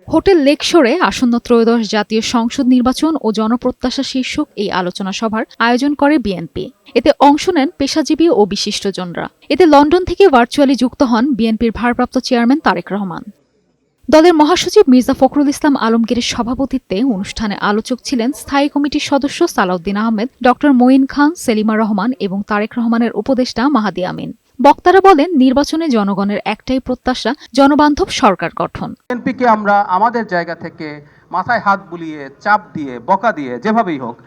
Hotel লেকশোরে আসন্ন ত্রয়োদশ জাতীয় সংসদ নির্বাচন ও জনপ্রত্যাশা শীর্ষক এই আলোচনা সভার আয়োজন করে বিএনপি। এতে অংশ নেন পেশাজীবী ও বিশিষ্টজনরা। এতে লন্ডন থেকে ভার্চুয়ালি যুক্ত হন বিএনপির ভারপ্রাপ্ত চেয়ারম্যান তারেক রহমান। দলের মহাসচিব মির্জা ফখরুল ইসলাম আলমগীরের সভাপতিত্বে অনুষ্ঠানে আলোচক ছিলেন স্থায়ী কমিটির সদস্য সালাউদ্দিন আহমেদ, ডক্টর মঈন খান, সেলিমা রহমান এবং তারেক রহমানের উপদেষ্টা মাহাদি আমিন। বক্তারা বলেন, নির্বাচনে জনগণের একটাই প্রত্যাশা, জনবান্ধব সরকার গঠন। বিএনপিকে আমরা আমাদের জায়গা থেকে মাথায় হাত বুলিয়ে, চাপ দিয়ে, বকা দিয়ে, যেভাবেই হোক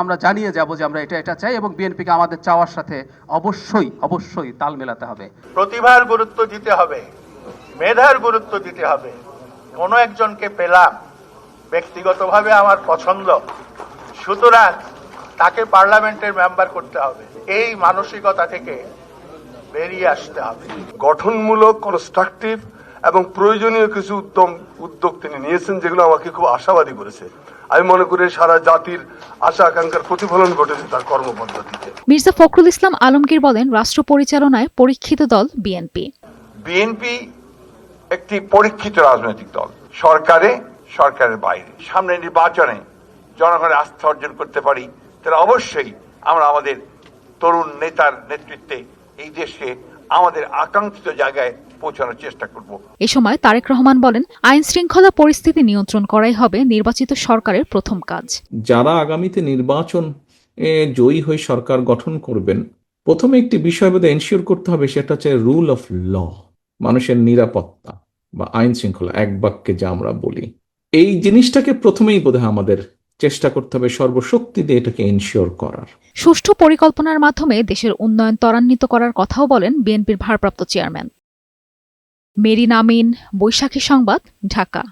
আমরা জানিয়ে যাব যে আমরা এটা চাই এবং বিএনপিকে আমাদের চাওয়ার সাথে অবশ্যই তাল মেলাতে হবে। প্রতিভার গুরুত্ব দিতে হবে, মেধার গুরুত্ব দিতে হবে। কোনো একজনকে পেলাম, ব্যক্তিগতভাবে আমার পছন্দ, সুতরাং তাকে পার্লামেন্টের মেম্বার করতে হবে। এই মানসিকতা থেকে বেরিয়ে আসতে হবে। গঠনমূলক, কনস্ট্রাকটিভ এবং প্রয়োজনীয় কিছু উদ্যোগ তিনি নিয়েছেন, যেগুলো আমাকে খুব আশাবাদী করেছে। আমি মনে করি সারা জাতির আশা আকাঙ্ক্ষার প্রতিফলন ঘটেছে তার কর্মপদ্ধতিতে। মির্জা ফখরুল ইসলাম আলমগীর বলেন, রাষ্ট্র পরিচালনায় পরীক্ষিত দল বিএনপি। বিএনপি একটি পরীক্ষিত রাজনৈতিক দল, সরকারের বাইরে। সামনে নির্বাচনে জনগণের আস্থা অর্জন করতে পারি, তাহলে অবশ্যই আমরা আমাদের তরুণ নেতার নেতৃত্বে এই দেশকে আমাদের আকাঙ্ক্ষিত জায়গায় পৌঁছানোর চেষ্টা করব। এ সময় তারেক রহমান বলেন, আইন শৃঙ্খলা পরিস্থিতি নিয়ন্ত্রণ করাই হবে নির্বাচিত সরকারের প্রথম কাজ। যারা আগামীতে নির্বাচন জয়ী হয়ে সরকার গঠন করবেন, প্রথমে একটি বিষয় বোধহয় এনশিওর করতে হবে, সেটা হচ্ছে রুল অফ ল, মানুষের নিরাপত্তা বা আইন শৃঙ্খলা, এক বাক্যে যা আমরা বলি। এই জিনিসটাকে প্রথমেই বোধহয় আমাদের চেষ্টা করতে হবে সর্বশক্তি দিয়ে এটাকে এনশিওর করার। সুষ্ঠু পরিকল্পনার মাধ্যমে দেশের উন্নয়ন ত্বরান্বিত করার কথাও বলেন বিএনপির ভারপ্রাপ্ত চেয়ারম্যান। মেরিন আমিন, বৈশাখী সংবাদ, ঢাকা।